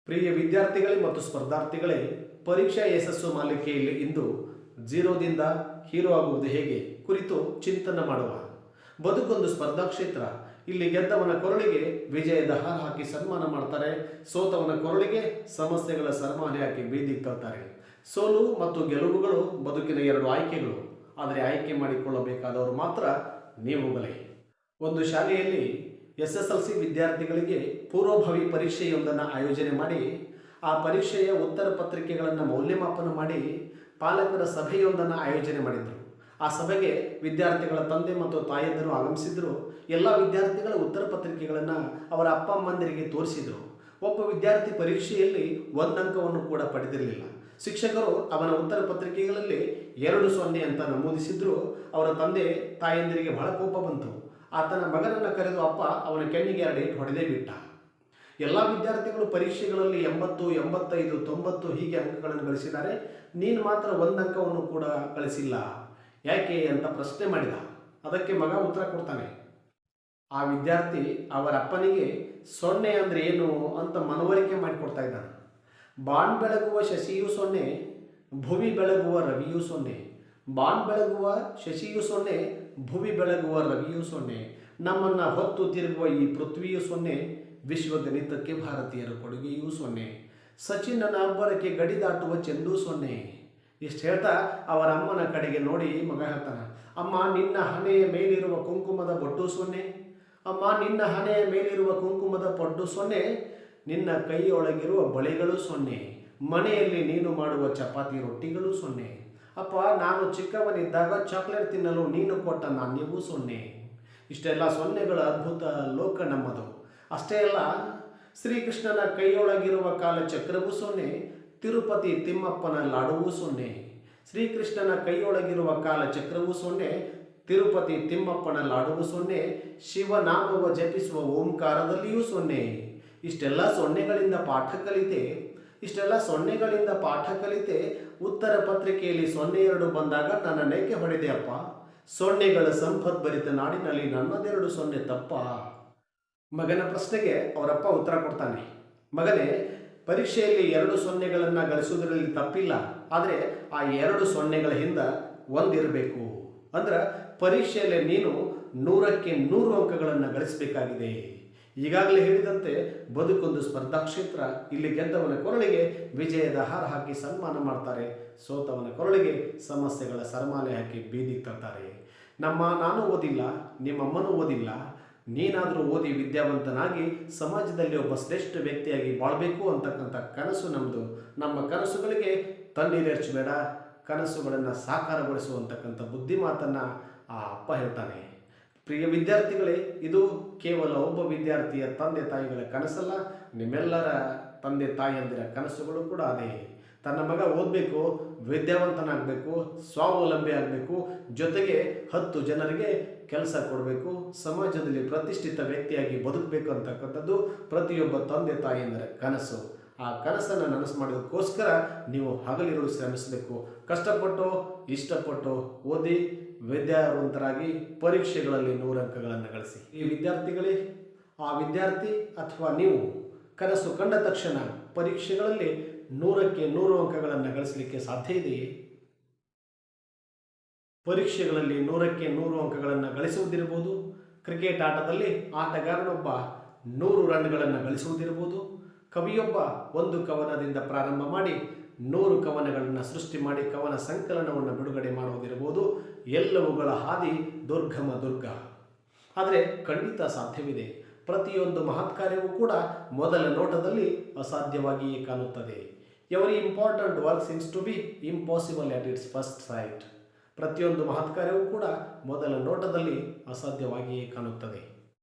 ಪ್ರಿಯ ವಿದ್ಯಾರ್ಥಿಗಳೇ ಮತ್ತು ಸ್ಪರ್ಧಾರ್ಥಿಗಳೇ, ಪರೀಕ್ಷಾ ಯಶಸ್ಸು ಮಾಲಿಕೆಯಲ್ಲಿ ಇಂದು ಜೀರೋದಿಂದ ಹೀರೋ ಆಗುವುದು ಹೇಗೆ ಕುರಿತು ಚಿಂತನೆ ಮಾಡುವ. ಬದುಕೊಂದು ಸ್ಪರ್ಧಾ ಕ್ಷೇತ್ರ. ಇಲ್ಲಿ ಗೆದ್ದವನ ಕೊರಳಿಗೆ ವಿಜಯದ ಹಾರ ಹಾಕಿ ಸನ್ಮಾನ ಮಾಡ್ತಾರೆ, ಸೋತವನ ಕೊರಳಿಗೆ ಸಮಸ್ಯೆಗಳ ಸರಮಾಲೆ ಹಾಕಿ ಬೀದಿಗೆ ತರ್ತಾರೆ. ಸೋಲು ಮತ್ತು ಗೆಲುವುಗಳು ಬದುಕಿನ ಎರಡು ಆಯ್ಕೆಗಳು. ಆದರೆ ಆಯ್ಕೆ ಮಾಡಿಕೊಳ್ಳಬೇಕಾದವರು ಮಾತ್ರ ನೀವುಗಳೇ. ಒಂದು ಶಾಲೆಯಲ್ಲಿ SSLC ವಿದ್ಯಾರ್ಥಿಗಳಿಗೆ ಪೂರ್ವಭಾವಿ ಪರೀಕ್ಷೆಯೊಂದನ್ನು ಆಯೋಜನೆ ಮಾಡಿ ಆ ಪರೀಕ್ಷೆಯ ಉತ್ತರ ಪತ್ರಿಕೆಗಳನ್ನು ಮೌಲ್ಯಮಾಪನ ಮಾಡಿ ಪಾಲಕರ ಸಭೆಯೊಂದನ್ನು ಆಯೋಜನೆ ಮಾಡಿದರು. ಆ ಸಭೆಗೆ ವಿದ್ಯಾರ್ಥಿಗಳ ತಂದೆ ಮತ್ತು ತಾಯಂದಿರು ಆಗಮಿಸಿದ್ರು. ಎಲ್ಲ ವಿದ್ಯಾರ್ಥಿಗಳ ಉತ್ತರ ಪತ್ರಿಕೆಗಳನ್ನು ಅವರ ಅಪ್ಪ ಅಮ್ಮಂದಿರಿಗೆ ತೋರಿಸಿದರು. ಒಬ್ಬ ವಿದ್ಯಾರ್ಥಿ ಪರೀಕ್ಷೆಯಲ್ಲಿ ಒಂದು ಅಂಕವನ್ನು ಕೂಡ ಪಡೆದಿರಲಿಲ್ಲ. ಶಿಕ್ಷಕರು ಅವನ ಉತ್ತರ ಪತ್ರಿಕೆಗಳಲ್ಲಿ 2-0 ಅಂತ ನಮೂದಿಸಿದ್ರು. ಅವರ ತಂದೆ ತಾಯಂದಿರಿಗೆ ಬಹಳ ಕೋಪ ಬಂತು. ಆತನ ಮಗನನ್ನು ಕರೆದು ಅಪ್ಪ ಅವನ ಕೆನ್ನಿಗೆ 2 ಏಟು ಹೊಡೆದೇ ಬಿಟ್ಟ. ಎಲ್ಲ ವಿದ್ಯಾರ್ಥಿಗಳು ಪರೀಕ್ಷೆಗಳಲ್ಲಿ 80, 85, 90 ಹೀಗೆ ಅಂಕಗಳನ್ನು ಗಳಿಸಿದ್ದಾರೆ, ನೀನು ಮಾತ್ರ ಒಂದು ಅಂಕವನ್ನು ಕೂಡ ಗಳಿಸಿಲ್ಲ, ಯಾಕೆ ಅಂತ ಪ್ರಶ್ನೆ ಮಾಡಿದ. ಅದಕ್ಕೆ ಮಗ ಉತ್ತರ ಕೊಡ್ತಾನೆ. ಆ ವಿದ್ಯಾರ್ಥಿ ಅವರ ಅಪ್ಪನಿಗೆ 0 ಅಂದರೆ ಏನು ಅಂತ ಮನವರಿಕೆ ಮಾಡಿಕೊಡ್ತಾ ಇದ್ದಾನೆ. ಬಾಣ್ ಬೆಳಗುವ ಶಶಿಯು 0, ಭುವಿ ಬೆಳಗುವ ರವಿಯು 0. ಬಾಣ್ ಬೆಳಗುವ ಶಶಿಯು 0, ಭುವಿ ಬೆಳಗುವ ರವಿಯು 0. ನಮ್ಮನ್ನು ಹೊತ್ತು ತಿರುಗುವ ಈ ಪೃಥ್ವಿಯು 0, ವಿಶ್ವಗಣಿತಕ್ಕೆ ಭಾರತೀಯರ ಕೊಡುಗೆಯೂ 0. ಸಚಿನನ ಅಬ್ಬರಕ್ಕೆ ಗಡಿ ದಾಟುವ ಚೆಂಡು 0. ಇಷ್ಟು ಹೇಳ್ತಾ ಅವರ ಅಮ್ಮನ ಕಡೆಗೆ ನೋಡಿ ಮಗ ಹೇಳ್ತಾನೆ, ಅಮ್ಮ ನಿನ್ನ ಹಣೆಯ ಮೇಲಿರುವ ಕುಂಕುಮದ ಬೊಟ್ಟು 0. ಅಮ್ಮ ನಿನ್ನ ಹಣೆಯ ಮೇಲಿರುವ ಕುಂಕುಮದ ಪೊಟ್ಟು 0. ನಿನ್ನ ಕೈಯೊಳಗಿರುವ ಬಳೆಗಳು 0. ಮನೆಯಲ್ಲಿ ನೀನು ಮಾಡುವ ಚಪಾತಿ ರೊಟ್ಟಿಗಳು 0. ಅಪ್ಪ ನಾನು ಚಿಕ್ಕವನಿದ್ದಾಗ ಚಾಕ್ಲೇಟ್ ತಿನ್ನಲು ನೀನು ಕೊಟ್ಟ ನಾಣ್ಯವೂ 0. ಇಷ್ಟೆಲ್ಲ 0ಗಳ ಅದ್ಭುತ ಲೋಕ ನಮ್ಮದು. ಅಷ್ಟೇ ಅಲ್ಲ, ಶ್ರೀಕೃಷ್ಣನ ಕೈಯೊಳಗಿರುವ ಕಾಲಚಕ್ರವೂ 0, ತಿರುಪತಿ ತಿಮ್ಮಪ್ಪನ ಲಾಡುವೂ 0. ಶ್ರೀಕೃಷ್ಣನ ಕೈಯೊಳಗಿರುವ ಕಾಲಚಕ್ರವೂ 0, ತಿರುಪತಿ ತಿಮ್ಮಪ್ಪನ ಲಾಡುವೂ 0, ಶಿವನಾಮವ ಜಪಿಸುವ ಓಂಕಾರದಲ್ಲಿಯೂ 0. ಇಷ್ಟೆಲ್ಲ 0ಗಳಿಂದ ಪಾಠ ಕಲಿತೆ ಉತ್ತರ ಪತ್ರಿಕೆಯಲ್ಲಿ 02 ಬಂದಾಗ ನನ್ನನ್ನೇಕೆ ಹೊಡೆದೆ ಅಪ್ಪ? 0ಗಳ ಸಂಪದ್ಭರಿತ ನಾಡಿನಲ್ಲಿ ನನ್ನದೆರಡು 0 ತಪ್ಪ? ಮಗನ ಪ್ರಶ್ನೆಗೆ ಅವರಪ್ಪ ಉತ್ತರ ಕೊಡ್ತಾನೆ, ಮಗನೇ, ಪರೀಕ್ಷೆಯಲ್ಲಿ 2 0ಗಳನ್ನು ಗಳಿಸುವುದರಲ್ಲಿ ತಪ್ಪಿಲ್ಲ, ಆದರೆ ಆ 2 0ಗಳ ಹಿಂದೆ ಒಂದಿರಬೇಕು. ಅಂದ್ರೆ ಪರೀಕ್ಷೆಯಲ್ಲಿ ನೀನು 100ಕ್ಕೆ 100 ಅಂಕಗಳನ್ನು ಗಳಿಸಬೇಕಾಗಿದೆ. ಈಗಾಗಲೇ ಹೇಳಿದಂತೆ ಬದುಕೊಂದು ಸ್ಪರ್ಧಾ ಕ್ಷೇತ್ರ. ಇಲ್ಲಿ ಗೆದ್ದವನ ಕೊರಳಿಗೆ ವಿಜಯದ ಹಾರ ಹಾಕಿ ಸನ್ಮಾನ ಮಾಡ್ತಾರೆ, ಸೋತವನ ಕೊರಳಿಗೆ ಸಮಸ್ಯೆಗಳ ಸರಮಾಲೆ ಹಾಕಿ ಬೀದಿಗೆ ತರ್ತಾರೆ. ನಾನು ಓದಿಲ್ಲ, ನಿಮ್ಮಮ್ಮನೂ ಓದಿಲ್ಲ, ನೀನಾದರೂ ಓದಿ ವಿದ್ಯಾವಂತನಾಗಿ ಸಮಾಜದಲ್ಲಿ ಒಬ್ಬ ಶ್ರೇಷ್ಠ ವ್ಯಕ್ತಿಯಾಗಿ ಬಾಳಬೇಕು ಅಂತಕ್ಕಂಥ ಕನಸು ನಮ್ಮದು. ನಮ್ಮ ಕನಸುಗಳಿಗೆ ತಣ್ಣೀರೆರ್ಚಬೇಡ, ಕನಸುಗಳನ್ನು ಸಾಕಾರಗೊಳಿಸುವಂತಕ್ಕಂಥ ಬುದ್ಧಿ ಮಾತನ್ನು ಆ ಅಪ್ಪ ಹೇಳ್ತಾನೆ. ಪ್ರಿಯ ವಿದ್ಯಾರ್ಥಿಗಳೇ, ಇದು ಕೇವಲ ಒಬ್ಬ ವಿದ್ಯಾರ್ಥಿಯ ತಂದೆ ತಾಯಿಗಳ ಕನಸಲ್ಲ, ನಿಮ್ಮೆಲ್ಲರ ತಂದೆ ತಾಯಿಯಂದಿರ ಕನಸುಗಳು ಕೂಡ ಅದೇ. ತನ್ನ ಮಗ ಓದಬೇಕು, ವಿದ್ಯಾವಂತನಾಗಬೇಕು, ಸ್ವಾವಲಂಬಿ ಆಗಬೇಕು, ಜೊತೆಗೆ 10 ಜನರಿಗೆ ಕೆಲಸ ಕೊಡಬೇಕು, ಸಮಾಜದಲ್ಲಿ ಪ್ರತಿಷ್ಠಿತ ವ್ಯಕ್ತಿಯಾಗಿ ಬದುಕಬೇಕು ಅಂತಕ್ಕಂಥದ್ದು ಪ್ರತಿಯೊಬ್ಬ ತಂದೆ ತಾಯಿಯಂದಿರ ಕನಸು. ಆ ಕನಸನ್ನು ನನಸು ಮಾಡೋದಕ್ಕೋಸ್ಕರ ನೀವು ಹಗಲಿರುಳು ಶ್ರಮಿಸಬೇಕು. ಕಷ್ಟಪಟ್ಟು ಇಷ್ಟಪಟ್ಟು ಓದಿ ವಿದ್ಯಾವಂತರಾಗಿ ಪರೀಕ್ಷೆಗಳಲ್ಲಿ 100 ಅಂಕಗಳನ್ನು ಗಳಿಸಿ. ಈ ವಿದ್ಯಾರ್ಥಿಗಳೇ, ಆ ವಿದ್ಯಾರ್ಥಿ ಅಥವಾ ನೀವು ಕನಸು ಕಂಡ ತಕ್ಷಣ ಪರೀಕ್ಷೆಗಳಲ್ಲಿ 100ಕ್ಕೆ 100 ಅಂಕಗಳನ್ನು ಗಳಿಸಲಿಕ್ಕೆ ಸಾಧ್ಯ ಇದೆಯೇ? ಪರೀಕ್ಷೆಗಳಲ್ಲಿ 100ಕ್ಕೆ 100 ಅಂಕಗಳನ್ನು ಗಳಿಸುವುದಿರ್ಬೋದು, ಕ್ರಿಕೆಟ್ ಆಟದಲ್ಲಿ ಆಟಗಾರನೊಬ್ಬ 100 ರನ್ಗಳನ್ನು ಗಳಿಸುವುದಿರ್ಬೋದು, ಕವಿಯೊಬ್ಬ ಒಂದು ಕವನದಿಂದ ಪ್ರಾರಂಭ ಮಾಡಿ 100 ಕವನಗಳನ್ನು ಸೃಷ್ಟಿ ಮಾಡಿ ಕವನ ಸಂಕಲನವನ್ನು ಬಿಡುಗಡೆ ಮಾಡುವುದಿರ್ಬೋದು. ಎಲ್ಲವುಗಳ ಹಾದಿ ದುರ್ಗಮ ದುರ್ಗ. ಆದರೆ ಖಂಡಿತ ಸಾಧ್ಯವಿದೆ. ಪ್ರತಿಯೊಂದು ಮಹತ್ ಕಾರ್ಯವೂ ಕೂಡ ಮೊದಲ ನೋಟದಲ್ಲಿ ಅಸಾಧ್ಯವಾಗಿಯೇ ಕಾಣುತ್ತದೆ. Every important work seems to be impossible at its first sight. ಪ್ರತಿಯೊಂದು ಮಹತ್ ಕಾರ್ಯವೂ ಕೂಡ ಮೊದಲ ನೋಟದಲ್ಲಿ ಅಸಾಧ್ಯವಾಗಿಯೇ ಕಾಣುತ್ತದೆ.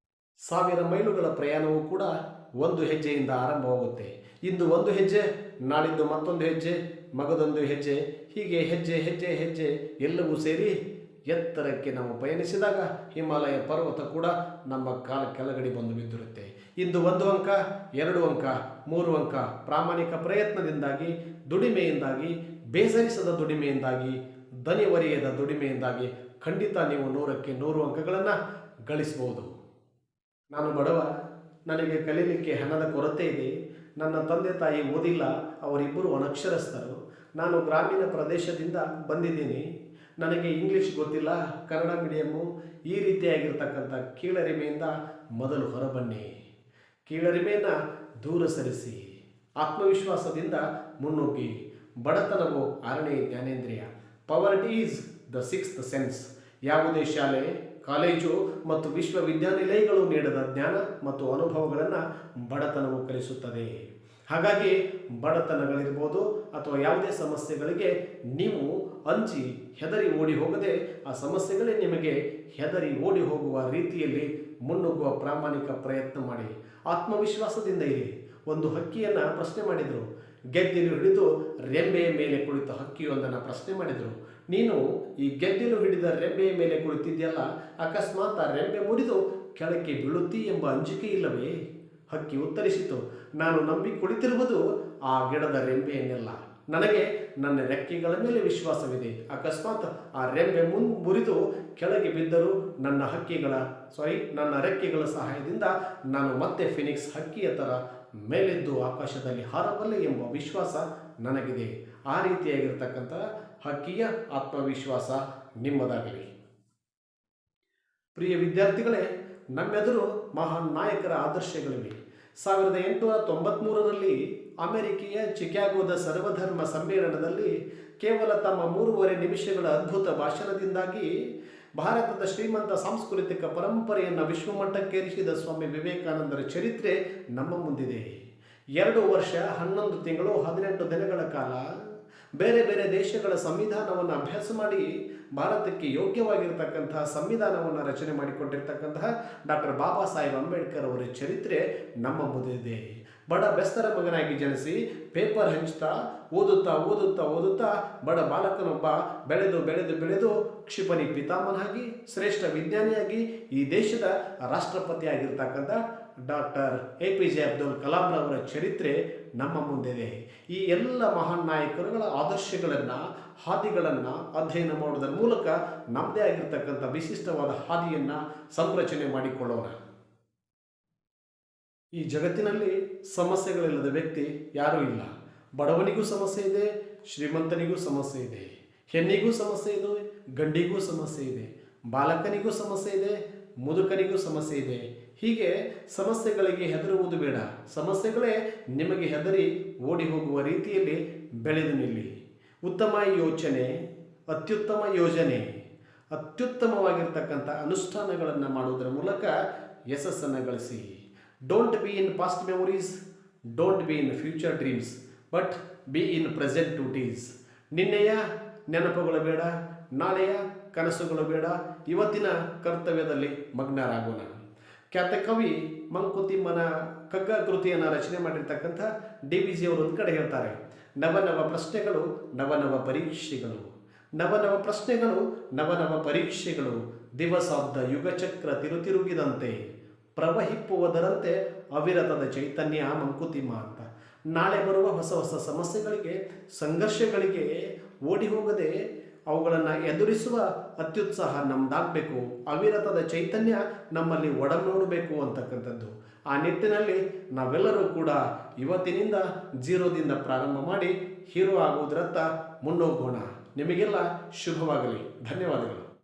1000 ಮೈಲುಗಳ ಪ್ರಯಾಣವೂ ಕೂಡ ಒಂದು ಹೆಜ್ಜೆಯಿಂದ ಆರಂಭವಾಗುತ್ತೆ. ಇಂದು ಒಂದು ಹೆಜ್ಜೆ, ನಾಡಿದ್ದು ಮತ್ತೊಂದು ಹೆಜ್ಜೆ, ಮಗದೊಂದು ಹೆಜ್ಜೆ, ಹೀಗೆ ಹೆಜ್ಜೆ ಹೆಜ್ಜೆ ಹೆಜ್ಜೆ ಎಲ್ಲವೂ ಸೇರಿ ಎತ್ತರಕ್ಕೆ ನಾವು ಪಯಣಿಸಿದಾಗ ಹಿಮಾಲಯ ಪರ್ವತ ಕೂಡ ನಮ್ಮ ಕಾಲ ಕೆಳಗಡೆ ಬಂದು ಬಿದ್ದಿರುತ್ತೆ. ಇಂದು 1 ಅಂಕ, 2 ಅಂಕ, 3 ಅಂಕ ಪ್ರಾಮಾಣಿಕ ಪ್ರಯತ್ನದಿಂದಾಗಿ, ದುಡಿಮೆಯಿಂದಾಗಿ, ಬೇಸರಿಸದ ದುಡಿಮೆಯಿಂದಾಗಿ, ದನಿವರಿಯದ ದುಡಿಮೆಯಿಂದಾಗಿ ಖಂಡಿತ ನೀವು 100ಕ್ಕೆ 100 ಅಂಕಗಳನ್ನು ಗಳಿಸಬಹುದು. ನಾನು ಬಡವ, ನನಗೆ ಕಲೀಲಿಕ್ಕೆ ಹಣದ ಕೊರತೆ ಇದೆ, ನನ್ನ ತಂದೆ ತಾಯಿ ಓದಿಲ್ಲ, ಅವರಿಬ್ಬರು ಅನಕ್ಷರಸ್ಥರು. ನಾನು ಗ್ರಾಮೀಣ ಪ್ರದೇಶದಿಂದ ಬಂದಿದ್ದೀನಿ. ನನಗೆ ಇಂಗ್ಲೀಷ್ ಗೊತ್ತಿಲ್ಲ, ಕನ್ನಡ ಮೀಡಿಯಮ್ಮು. ಈ ರೀತಿಯಾಗಿರ್ತಕ್ಕಂಥ ಕೀಳರಿಮೆಯಿಂದ ಮೊದಲು ಹೊರಬನ್ನಿ. ಕೀಳರಿಮೆಯನ್ನು ದೂರ ಸರಿಸಿ ಆತ್ಮವಿಶ್ವಾಸದಿಂದ ಮುನ್ನುಗ್ಗಿ. ಬಡತನವು 6ನೇ ಜ್ಞಾನೇಂದ್ರಿಯ. Poverty is the 6th sense. ಯಾವುದೇ ಶಾಲೆ, ಕಾಲೇಜು ಮತ್ತು ವಿಶ್ವವಿದ್ಯಾನಿಲಯಗಳು ನೀಡದ ಜ್ಞಾನ ಮತ್ತು ಅನುಭವಗಳನ್ನು ಬಡತನವು ಕಲಿಸುತ್ತದೆ. ಹಾಗಾಗಿ ಬಡತನಗಳಿರ್ಬೋದು ಅಥವಾ ಯಾವುದೇ ಸಮಸ್ಯೆಗಳಿಗೆ ನೀವು ಅಂಜಿ ಹೆದರಿ ಓಡಿ ಹೋಗದೆ, ಆ ಸಮಸ್ಯೆಗಳೇ ನಿಮಗೆ ಹೆದರಿ ಓಡಿ ಹೋಗುವ ರೀತಿಯಲ್ಲಿ ಮುನ್ನುಗ್ಗುವ ಪ್ರಾಮಾಣಿಕ ಪ್ರಯತ್ನ ಮಾಡಿ. ಆತ್ಮವಿಶ್ವಾಸದಿಂದ ಇರಿ. ಒಂದು ಹಕ್ಕಿಯನ್ನು ಪ್ರಶ್ನೆ ಮಾಡಿದರು. ಗೆದ್ದಿಲು ಹಿಡಿದು ರೆಂಬೆಯ ಮೇಲೆ ಕುಳಿತ ಹಕ್ಕಿಯೊಂದನ್ನು ಪ್ರಶ್ನೆ ಮಾಡಿದರು. ನೀನು ಈ ಗೆದ್ದಿಲು ಹಿಡಿದ ರೆಂಬೆಯ ಮೇಲೆ ಕುಳಿತಿದ್ಯಲ್ಲ, ಅಕಸ್ಮಾತ್ ಆ ರೆಂಬೆ ಮುರಿದು ಕೆಳಕ್ಕೆ ಬೀಳುತ್ತೀ ಎಂಬ ಅಂಜಿಕೆ ಇಲ್ಲವೇ? ಹಕ್ಕಿ ಉತ್ತರಿಸಿತು, ನಾನು ನಂಬಿ ಕುಳಿತಿರುವುದು ಆ ಗಿಡದ ರೆಂಬೆಯನ್ನೆಲ್ಲ. ನನಗೆ ನನ್ನ ರೆಕ್ಕೆಗಳ ಮೇಲೆ ವಿಶ್ವಾಸವಿದೆ. ಅಕಸ್ಮಾತ್ ಆ ರೆಂಬೆ ಮುರಿದು ಕೆಳಗೆ ಬಿದ್ದರೂ ನನ್ನ ರೆಕ್ಕೆಗಳ ಸಹಾಯದಿಂದ ನಾನು ಮತ್ತೆ ಫಿನಿಕ್ಸ್ ಹಕ್ಕಿಯ ಥರ ಮೇಲೆದ್ದು ಆಕಾಶದಲ್ಲಿ ಹಾರಬಲ್ಲೆ ಎಂಬ ವಿಶ್ವಾಸ ನನಗಿದೆ. ಆ ರೀತಿಯಾಗಿರ್ತಕ್ಕಂಥ ಹಕ್ಕಿಯ ಆತ್ಮವಿಶ್ವಾಸ ನಿಮ್ಮದಾಗಲಿ. ಪ್ರಿಯ ವಿದ್ಯಾರ್ಥಿಗಳೇ, ನಮ್ಮೆದುರು ಮಹಾನ್ ನಾಯಕರ ಆದರ್ಶಗಳಿವೆ. 1893ರಲ್ಲಿ ಅಮೆರಿಕೆಯ ಚಿಕಾಗೋದ ಸರ್ವಧರ್ಮ ಸಮ್ಮೇಳನದಲ್ಲಿ ಕೇವಲ ತಮ್ಮ 3.5 ನಿಮಿಷಗಳ ಅದ್ಭುತ ಭಾಷಣದಿಂದಾಗಿ ಭಾರತದ ಶ್ರೀಮಂತ ಸಾಂಸ್ಕೃತಿಕ ಪರಂಪರೆಯನ್ನು ವಿಶ್ವಮಟ್ಟಕ್ಕೇರಿಸಿದ ಸ್ವಾಮಿ ವಿವೇಕಾನಂದರ ಚರಿತ್ರೆ ನಮ್ಮ ಮುಂದಿದೆ. 2 ವರ್ಷ 11 ತಿಂಗಳು 18 ದಿನಗಳ ಕಾಲ ಬೇರೆ ಬೇರೆ ದೇಶಗಳ ಸಂವಿಧಾನವನ್ನು ಅಭ್ಯಾಸ ಮಾಡಿ ಭಾರತಕ್ಕೆ ಯೋಗ್ಯವಾಗಿರ್ತಕ್ಕಂತಹ ಸಂವಿಧಾನವನ್ನು ರಚನೆ ಮಾಡಿಕೊಟ್ಟಿರ್ತಕ್ಕಂತಹ ಡಾಕ್ಟರ್ ಬಾಬಾ ಸಾಹೇಬ್ ಅಂಬೇಡ್ಕರ್ ಅವರ ಚರಿತ್ರೆ ನಮ್ಮ ಮುಂದಿದೆ. ಬಡ ಬೆಸ್ತರ ಮಗನಾಗಿ ಜನಿಸಿ ಪೇಪರ್ ಹಂಚ್ತಾ ಓದುತ್ತಾ ಬಡ ಬಾಲಕನೊಬ್ಬ ಬೆಳೆದು ಕ್ಷಿಪಣಿ ಪಿತಾಮಹನಾಗಿ ಶ್ರೇಷ್ಠ ವಿಜ್ಞಾನಿಯಾಗಿ ಈ ದೇಶದ ರಾಷ್ಟ್ರಪತಿಯಾಗಿರ್ತಕ್ಕಂಥ ಡಾಕ್ಟರ್ APJ ಅಬ್ದುಲ್ ಕಲಾಂರವರ ಚರಿತ್ರೆ ನಮ್ಮ ಮುಂದಿದೆ. ಈ ಎಲ್ಲ ಮಹಾನ್ ನಾಯಕರುಗಳ ಆದರ್ಶಗಳನ್ನು, ಹಾದಿಗಳನ್ನು ಅಧ್ಯಯನ ಮಾಡುವುದರ ಮೂಲಕ ನಮ್ಮದೇ ಆಗಿರ್ತಕ್ಕಂಥ ವಿಶಿಷ್ಟವಾದ ಹಾದಿಯನ್ನು ಸಂರಚನೆ ಮಾಡಿಕೊಳ್ಳೋಣ. ಈ ಜಗತ್ತಿನಲ್ಲಿ ಸಮಸ್ಯೆಗಳಿಲ್ಲದ ವ್ಯಕ್ತಿ ಯಾರೂ ಇಲ್ಲ. ಬಡವನಿಗೂ ಸಮಸ್ಯೆ ಇದೆ, ಶ್ರೀಮಂತನಿಗೂ ಸಮಸ್ಯೆ ಇದೆ, ಹೆಣ್ಣಿಗೂ ಸಮಸ್ಯೆ ಇದೆ, ಗಂಡಿಗೂ ಸಮಸ್ಯೆ ಇದೆ, ಬಾಲಕನಿಗೂ ಸಮಸ್ಯೆ ಇದೆ, ಮುದುಕನಿಗೂ ಸಮಸ್ಯೆ ಇದೆ. ಹೀಗೆ ಸಮಸ್ಯೆಗಳಿಗೆ ಹೆದರುವುದು ಬೇಡ. ಸಮಸ್ಯೆಗಳೇ ನಿಮಗೆ ಹೆದರಿ ಓಡಿ ಹೋಗುವ ರೀತಿಯಲ್ಲಿ ಬೆಳೆದು ನಿಲ್ಲಿ. ಉತ್ತಮ ಯೋಚನೆ, ಅತ್ಯುತ್ತಮ ಯೋಜನೆ, ಅತ್ಯುತ್ತಮವಾಗಿರ್ತಕ್ಕಂಥ ಅನುಷ್ಠಾನಗಳನ್ನು ಮಾಡುವುದರ ಮೂಲಕ ಯಶಸ್ಸನ್ನು ಗಳಿಸಿ. Don't be in past memories, don't be in future dreams, but B in present duties. ನಿನ್ನೆಯ ನೆನಪುಗಳು ಬೇಡ, ನಾಳೆಯ ಕನಸುಗಳು ಬೇಡ, ಇವತ್ತಿನ ಕರ್ತವ್ಯದಲ್ಲಿ ಮಗ್ನರಾಗೋಣ. ಖ್ಯಾತ ಕವಿ ಮಂಕುತಿಮ್ಮನ ಕಗ್ಗ ಕೃತಿಯನ್ನು ರಚನೆ ಮಾಡಿರ್ತಕ್ಕಂಥ DVG ಅವರು ಒಂದು ಕಡೆ ಹೇಳ್ತಾರೆ, ನವನವ ಪ್ರಶ್ನೆಗಳು ನವನವ ಪರೀಕ್ಷೆಗಳು, ನವನವ ಪ್ರಶ್ನೆಗಳು ನವನವ ಪರೀಕ್ಷೆಗಳು, ದಿವಸಾಬ್ದ ಯುಗಚಕ್ರ ತಿರುಗಿದಂತೆ ಪ್ರವಹಿಪ್ಪುವುದರಂತೆ ಅವಿರತದ ಚೈತನ್ಯ ಮಂಕುತಿಮ್ಮ ಅಂತ. ನಾಳೆ ಬರುವ ಹೊಸ ಹೊಸ ಸಮಸ್ಯೆಗಳಿಗೆ, ಸಂಘರ್ಷಗಳಿಗೆ ಓಡಿ ಹೋಗದೆ ಅವುಗಳನ್ನು ಎದುರಿಸುವ ಅತ್ಯುತ್ಸಾಹ ನಮ್ಮದಾಗಬೇಕು. ಅವಿರತದ ಚೈತನ್ಯ ನಮ್ಮಲ್ಲಿ ಒಡಮೂಡಬೇಕು ಅಂತಕ್ಕಂಥದ್ದು. ಆ ನಿಟ್ಟಿನಲ್ಲಿ ನಾವೆಲ್ಲರೂ ಕೂಡ ಇವತ್ತಿನಿಂದ 0ದಿಂದ ಪ್ರಾರಂಭ ಮಾಡಿ ಹೀರೋ ಆಗುವುದರತ್ತ ಮುನ್ನೋಗೋಣ. ನಿಮಗೆಲ್ಲ ಶುಭವಾಗಲಿ. ಧನ್ಯವಾದಗಳು.